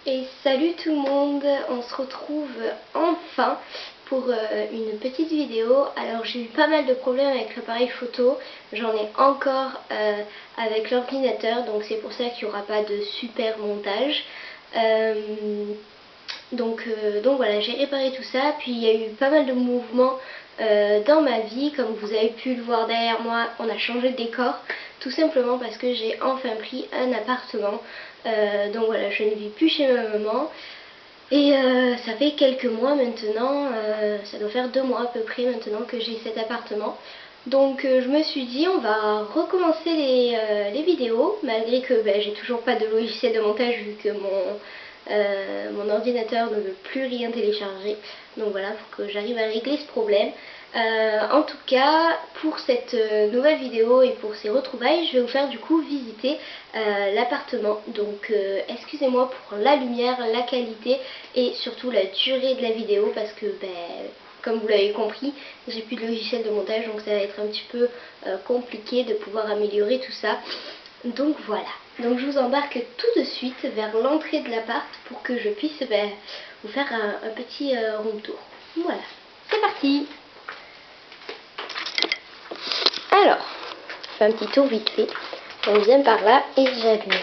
Et salut tout le monde, on se retrouve enfin pour une petite vidéo. Alors j'ai eu pas mal de problèmes avec l'appareil photo, j'en ai encore avec l'ordinateur, donc c'est pour ça qu'il n'y aura pas de super montage. Donc voilà, j'ai réparé tout ça, puis il y a eu pas mal de mouvements dans ma vie. Comme vous avez pu le voir derrière moi, on a changé de décor, tout simplement parce que j'ai enfin pris un appartement. Donc voilà, je ne vis plus chez ma maman. Et ça fait quelques mois maintenant, ça doit faire 2 mois à peu près maintenant que j'ai cet appartement. Donc je me suis dit on va recommencer les vidéos, malgré que j'ai toujours pas de logiciel de montage vu que mon ordinateur ne veut plus rien télécharger. Donc voilà, il faut que j'arrive à régler ce problème. En tout cas, pour cette nouvelle vidéo et pour ces retrouvailles, je vais vous faire du coup visiter l'appartement. Donc excusez-moi pour la lumière, la qualité et surtout la durée de la vidéo parce que comme vous l'avez compris, j'ai plus de logiciel de montage, donc ça va être un petit peu compliqué de pouvoir améliorer tout ça. Donc voilà, donc je vous embarque tout de suite vers l'entrée de l'appart pour que je puisse vous faire un petit room tour. Voilà, c'est parti. Alors, je fais un petit tour vite fait. On vient par là et j'allume.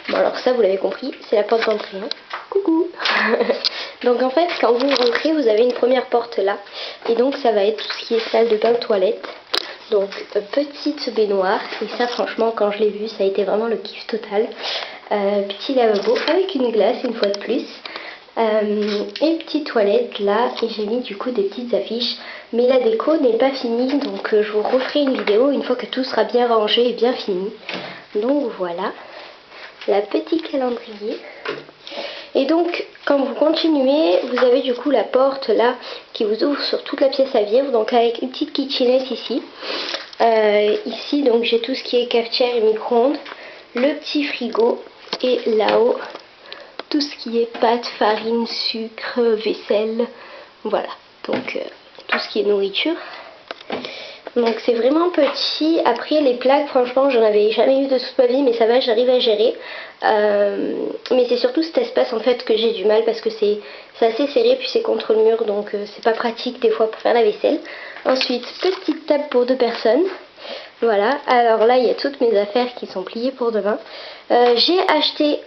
Bon alors ça vous l'avez compris, c'est la porte d'entrée. Hein. Coucou. Donc en fait quand vous rentrez vous avez une première porte là. Et donc ça va être tout ce qui est salle de bain, toilette. Donc petite baignoire. Et ça franchement quand je l'ai vu ça a été vraiment le kiff total. Petit lavabo avec une glace une fois de plus. Et petite toilette là. Et j'ai mis du coup des petites affiches. Mais la déco n'est pas finie. Donc je vous referai une vidéo une fois que tout sera bien rangé et bien fini. Donc voilà. La petite calendrier. Et donc quand vous continuez vous avez du coup la porte là qui vous ouvre sur toute la pièce à vivre, donc avec une petite kitchenette ici. Ici donc j'ai tout ce qui est cafetière et micro-ondes, le petit frigo et là-haut tout ce qui est pâte, farine, sucre, vaisselle, voilà, donc tout ce qui est nourriture. Donc c'est vraiment petit. Après les plaques franchement j'en avais jamais eu de toute ma vie, mais ça va, j'arrive à gérer. Mais c'est surtout cet espace en fait que j'ai du mal parce que c'est assez serré, puis c'est contre le mur, donc c'est pas pratique des fois pour faire la vaisselle. Ensuite petite table pour 2 personnes. Voilà, alors là il y a toutes mes affaires qui sont pliées pour demain. J'ai acheté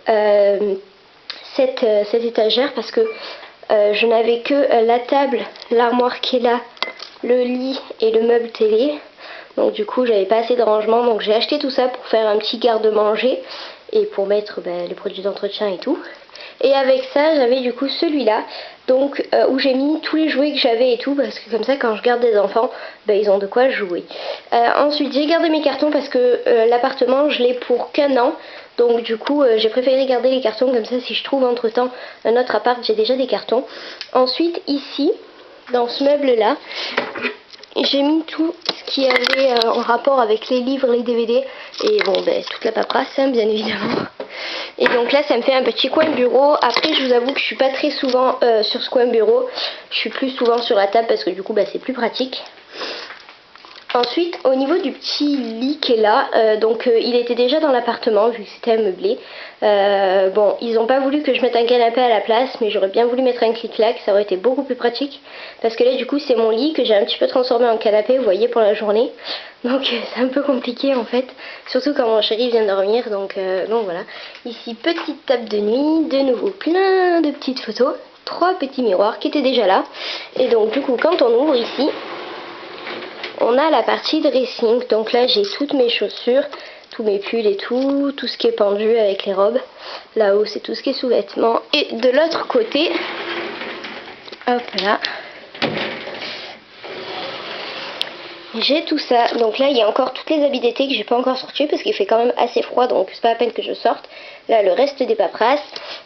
cette étagère parce que je n'avais que la table, l'armoire qui est là, le lit et le meuble télé. Donc du coup j'avais pas assez de rangement, donc j'ai acheté tout ça pour faire un petit garde-manger et pour mettre les produits d'entretien et tout. Et avec ça j'avais du coup celui-là, donc où j'ai mis tous les jouets que j'avais et tout, parce que comme ça quand je garde des enfants ils ont de quoi jouer. Ensuite j'ai gardé mes cartons parce que l'appartement je l'ai pour qu'un an. Donc du coup j'ai préféré garder les cartons, comme ça si je trouve entre temps un autre appart j'ai déjà des cartons. Ensuite ici dans ce meuble là j'ai mis tout ce qui avait en rapport avec les livres, les DVD et bon toute la paperasse hein, bien évidemment. Et donc là ça me fait un petit coin bureau. Après je vous avoue que je suis pas très souvent sur ce coin bureau, je suis plus souvent sur la table parce que du coup c'est plus pratique. Ensuite au niveau du petit lit qui est là, il était déjà dans l'appartement vu que c'était meublé. Bon ils n'ont pas voulu que je mette un canapé à la place, mais j'aurais bien voulu mettre un clic-clac, ça aurait été beaucoup plus pratique. Parce que là du coup c'est mon lit que j'ai un petit peu transformé en canapé, vous voyez, pour la journée. Donc c'est un peu compliqué en fait, surtout quand mon chéri vient de dormir, donc voilà. Ici petite table de nuit, de nouveau plein de petites photos, 3 petits miroirs qui étaient déjà là. Et donc du coup quand on ouvre ici, on a la partie dressing, donc là j'ai toutes mes chaussures, tous mes pulls et tout ce qui est pendu avec les robes. Là-haut c'est tout ce qui est sous-vêtements. Et de l'autre côté, hop là, j'ai tout ça. Donc là il y a encore toutes les habits d'été que j'ai pas encore sortis parce qu'il fait quand même assez froid, donc c'est pas la peine que je sorte. Là le reste des paperasses.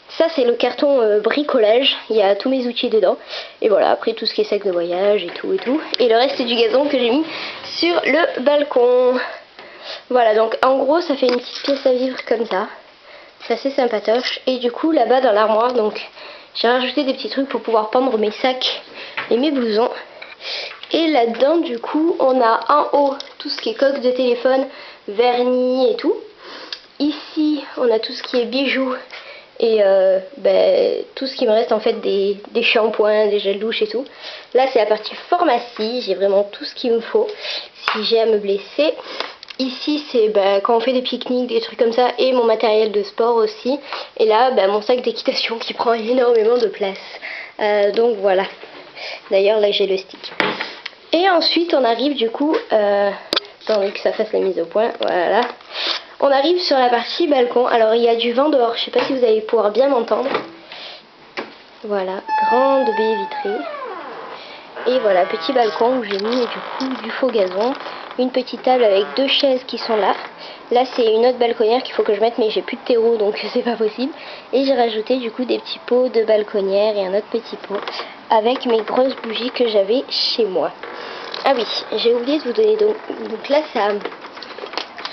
Ça c'est le carton bricolage, il y a tous mes outils dedans. Et voilà, après tout ce qui est sac de voyage et tout. Et le reste du gazon que j'ai mis sur le balcon. Voilà, donc en gros ça fait une petite pièce à vivre comme ça. C'est assez sympatoche. Et du coup là-bas dans l'armoire, donc j'ai rajouté des petits trucs pour pouvoir pendre mes sacs et mes blousons. Et là-dedans du coup on a en haut tout ce qui est coque de téléphone, vernis et tout. Ici on a tout ce qui est bijoux, et tout ce qui me reste en fait des shampoings, des gels douche et tout. Là c'est la partie pharmacie, j'ai vraiment tout ce qu'il me faut si j'ai à me blesser. Ici c'est quand on fait des pique-niques, des trucs comme ça, et mon matériel de sport aussi. Et là mon sac d'équitation qui prend énormément de place. Donc voilà. D'ailleurs là j'ai le stick. Et ensuite on arrive du coup, attendez que ça fasse la mise au point, voilà. On arrive sur la partie balcon. Alors il y a du vent dehors, je sais pas si vous allez pouvoir bien m'entendre. Voilà, grande baie vitrée. Et voilà, petit balcon où j'ai mis du coup du faux gazon. Une petite table avec 2 chaises qui sont là. Là c'est une autre balconnière qu'il faut que je mette, mais j'ai plus de terreau donc c'est pas possible. Et j'ai rajouté du coup des petits pots de balconnière et un autre petit pot avec mes grosses bougies que j'avais chez moi. Ah oui, j'ai oublié de vous donner, donc là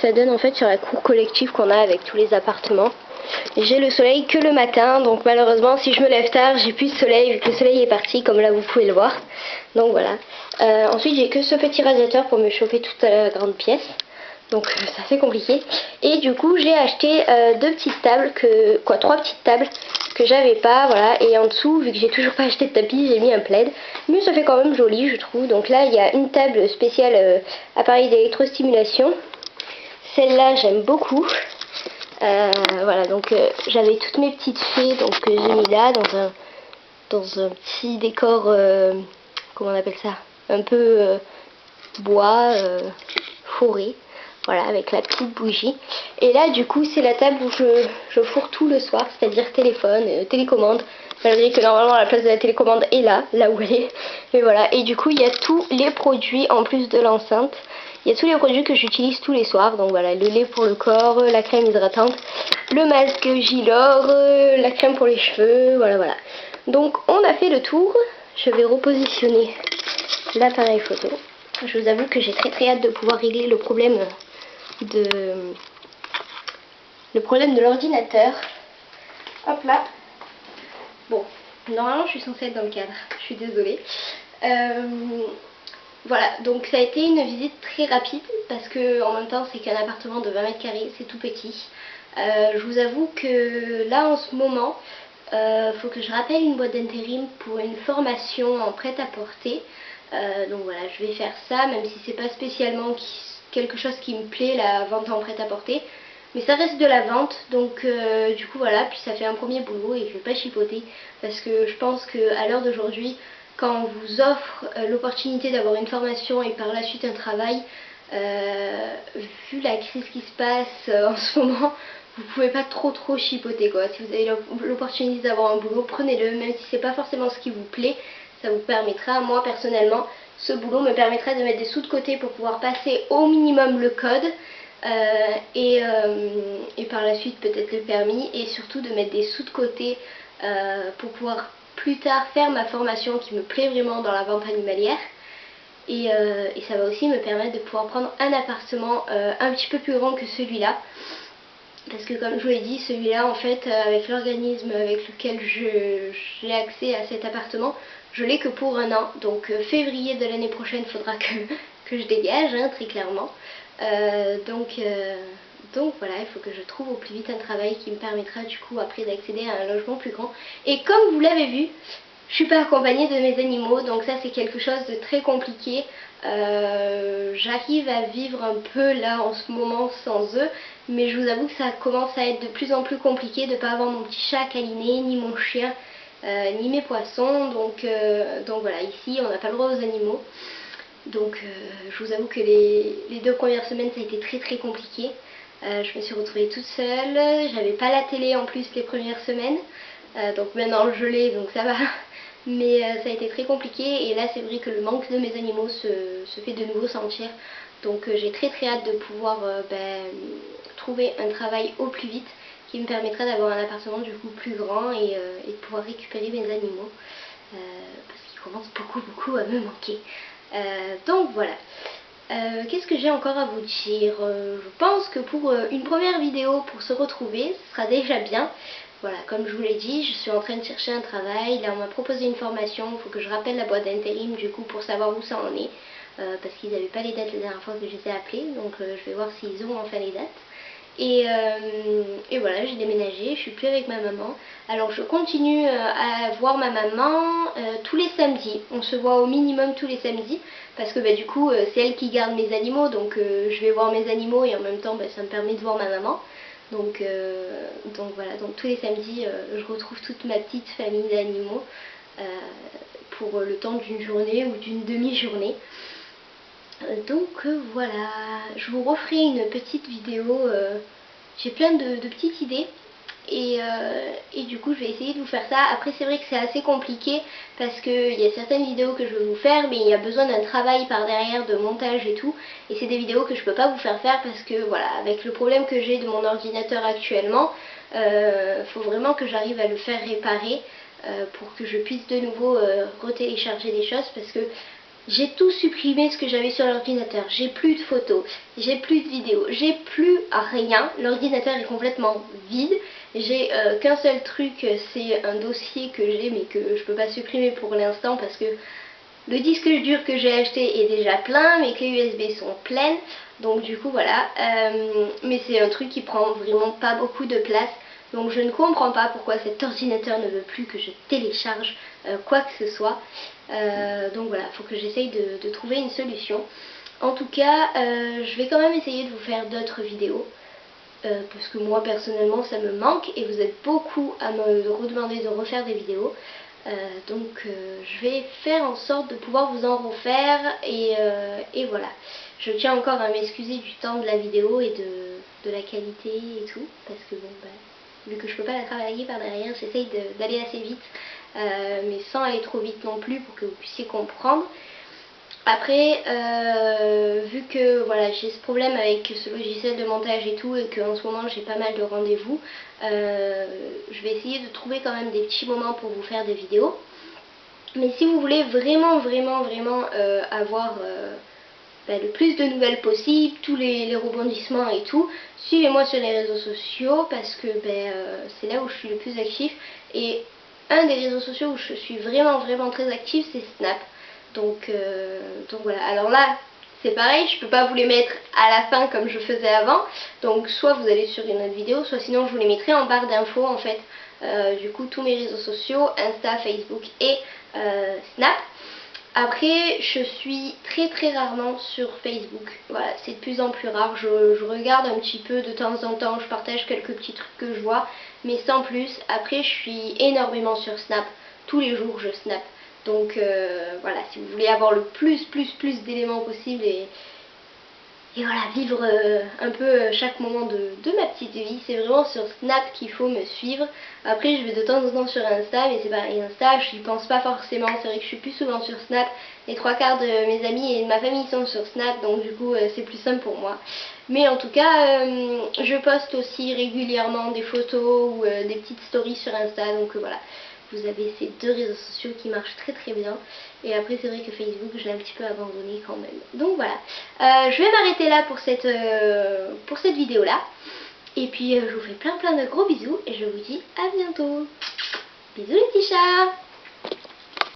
ça donne en fait sur la cour collective qu'on a avec tous les appartements. J'ai le soleil que le matin, donc malheureusement si je me lève tard j'ai plus de soleil vu que le soleil est parti, comme là vous pouvez le voir. Donc voilà. Ensuite j'ai que ce petit radiateur pour me chauffer toute la grande pièce. Donc ça fait compliqué. Et du coup j'ai acheté 2 petites tables, 3 petites tables que j'avais pas, voilà. Et en dessous, vu que j'ai toujours pas acheté de tapis, j'ai mis un plaid. Mais ça fait quand même joli je trouve. Donc là il y a une table spéciale appareil d'électrostimulation. Celle-là j'aime beaucoup. Voilà, donc j'avais toutes mes petites fées donc que j'ai mis là dans un petit décor, comment on appelle ça, un peu bois, forêt, voilà, avec la petite bougie. Et là du coup c'est la table où je fourre tout le soir, c'est-à-dire téléphone, télécommande, malgré que normalement la place de la télécommande est là où elle est. Mais voilà, et du coup il y a tous les produits en plus de l'enceinte. Il y a tous les produits que j'utilise tous les soirs. Donc voilà, le lait pour le corps, la crème hydratante, le masque Gilor, la crème pour les cheveux, voilà. Donc on a fait le tour. Je vais repositionner l'appareil photo. Je vous avoue que j'ai très hâte de pouvoir régler le problème de l'ordinateur. Hop là. Bon, normalement je suis censée être dans le cadre. Je suis désolée. Voilà, donc ça a été une visite très rapide parce que en même temps c'est qu'un appartement de 20 mètres carrés, c'est tout petit. Je vous avoue que là en ce moment, faut que je rappelle une boîte d'intérim pour une formation en prêt-à-porter. Donc voilà, je vais faire ça, même si c'est pas spécialement quelque chose qui me plaît, la vente en prêt-à-porter. Mais ça reste de la vente, donc du coup voilà, puis ça fait un premier boulot et je vais pas chipoter parce que je pense qu'à l'heure d'aujourd'hui, quand on vous offre l'opportunité d'avoir une formation et par la suite un travail, vu la crise qui se passe en ce moment, vous pouvez pas trop chipoter quoi. Si vous avez l'opportunité d'avoir un boulot, prenez-le, même si c'est pas forcément ce qui vous plaît, ça vous permettra, moi personnellement, ce boulot me permettra de mettre des sous de côté pour pouvoir passer au minimum le code. Et par la suite peut-être le permis, et surtout de mettre des sous de côté pour pouvoir plus tard faire ma formation qui me plaît vraiment dans la vente animalière. Et ça va aussi me permettre de pouvoir prendre un appartement un petit peu plus grand que celui-là. Parce que comme je vous l'ai dit, celui-là en fait avec l'organisme avec lequel j'ai accès à cet appartement, je l'ai que pour un an. Donc février de l'année prochaine, il faudra que je dégage, hein, très clairement. Donc voilà, il faut que je trouve au plus vite un travail qui me permettra du coup après d'accéder à un logement plus grand. Et comme vous l'avez vu, je suis pas accompagnée de mes animaux, donc ça c'est quelque chose de très compliqué. J'arrive à vivre un peu là en ce moment sans eux, mais je vous avoue que ça commence à être de plus en plus compliqué de ne pas avoir mon petit chat câliné, ni mon chien, ni mes poissons. Donc voilà, ici on n'a pas le droit aux animaux. Donc je vous avoue que les 2 premières semaines ça a été très compliqué. Je me suis retrouvée toute seule, j'avais pas la télé en plus les premières semaines. Donc maintenant je l'ai, donc ça va. Mais ça a été très compliqué, et là c'est vrai que le manque de mes animaux se fait de nouveau sentir. Donc j'ai très hâte de pouvoir trouver un travail au plus vite qui me permettra d'avoir un appartement du coup plus grand et de pouvoir récupérer mes animaux. Parce qu'ils commencent beaucoup à me manquer. Donc voilà. Qu'est-ce que j'ai encore à vous dire? Je pense que pour une première vidéo pour se retrouver, ce sera déjà bien. Voilà, comme je vous l'ai dit, je suis en train de chercher un travail. Là on m'a proposé une formation, il faut que je rappelle la boîte d'intérim du coup pour savoir où ça en est. Parce qu'ils n'avaient pas les dates la dernière fois que je les ai appelés, donc je vais voir s'ils ont enfin les dates. Et voilà, j'ai déménagé, je suis plus avec ma maman. Alors je continue à voir ma maman tous les samedis. On se voit au minimum tous les samedis parce que du coup c'est elle qui garde mes animaux, donc je vais voir mes animaux et en même temps ça me permet de voir ma maman. Donc voilà, donc tous les samedis je retrouve toute ma petite famille d'animaux pour le temps d'une journée ou d'une demi-journée. Donc voilà, je vous referai une petite vidéo, j'ai plein de petites idées et du coup je vais essayer de vous faire ça. Après c'est vrai que c'est assez compliqué parce qu'il y a certaines vidéos que je veux vous faire mais il y a besoin d'un travail par derrière de montage et tout, et c'est des vidéos que je peux pas vous faire parce que voilà, avec le problème que j'ai de mon ordinateur actuellement, faut vraiment que j'arrive à le faire réparer pour que je puisse de nouveau retélécharger des choses, parce que j'ai tout supprimé ce que j'avais sur l'ordinateur. J'ai plus de photos, j'ai plus de vidéos, j'ai plus rien. L'ordinateur est complètement vide. J'ai qu'un seul truc, c'est un dossier que j'ai mais que je peux pas supprimer pour l'instant parce que le disque dur que j'ai acheté est déjà plein, mes clés USB sont pleines. Donc du coup voilà, mais c'est un truc qui prend vraiment pas beaucoup de place. Donc je ne comprends pas pourquoi cet ordinateur ne veut plus que je télécharge quoi que ce soit. Donc voilà, il faut que j'essaye de trouver une solution. En tout cas, je vais quand même essayer de vous faire d'autres vidéos. Parce que moi personnellement ça me manque et vous êtes beaucoup à me redemander de refaire des vidéos. Donc je vais faire en sorte de pouvoir vous en refaire et voilà. Je tiens encore à m'excuser du temps de la vidéo et de la qualité et tout, parce que bon vu que je peux pas la travailler par derrière, j'essaye d'aller assez vite, mais sans aller trop vite non plus pour que vous puissiez comprendre. Après, vu que voilà, j'ai ce problème avec ce logiciel de montage et tout, et qu'en ce moment j'ai pas mal de rendez-vous, je vais essayer de trouver quand même des petits moments pour vous faire des vidéos. Mais si vous voulez vraiment avoir le plus de nouvelles possible, tous les rebondissements et tout, suivez-moi sur les réseaux sociaux parce que c'est là où je suis le plus actif. Et un des réseaux sociaux où je suis vraiment très active, c'est Snap. Donc voilà, alors là c'est pareil, je peux pas vous les mettre à la fin comme je faisais avant, donc soit vous allez sur une autre vidéo, soit sinon je vous les mettrai en barre d'infos en fait. Du coup tous mes réseaux sociaux, Insta, Facebook et Snap. Après je suis très rarement sur Facebook, voilà, c'est de plus en plus rare, je regarde un petit peu de temps en temps, je partage quelques petits trucs que je vois, mais sans plus. Après je suis énormément sur Snap, tous les jours je snap. Donc voilà, si vous voulez avoir le plus d'éléments possible et voilà, vivre un peu chaque moment de ma petite vie, c'est vraiment sur Snap qu'il faut me suivre. Après je vais de temps en temps sur Insta, mais c'est pareil, Insta je n'y pense pas forcément, c'est vrai que je suis plus souvent sur Snap. Les trois quarts de mes amis et de ma famille sont sur Snap, donc du coup c'est plus simple pour moi. Mais en tout cas, je poste aussi régulièrement des photos ou des petites stories sur Insta, donc voilà. Vous avez ces deux réseaux sociaux qui marchent très bien. Et après c'est vrai que Facebook je l'ai un petit peu abandonné quand même. Donc voilà. Je vais m'arrêter là pour cette vidéo là. Et puis je vous fais plein de gros bisous. Et je vous dis à bientôt. Bisous les petits chats.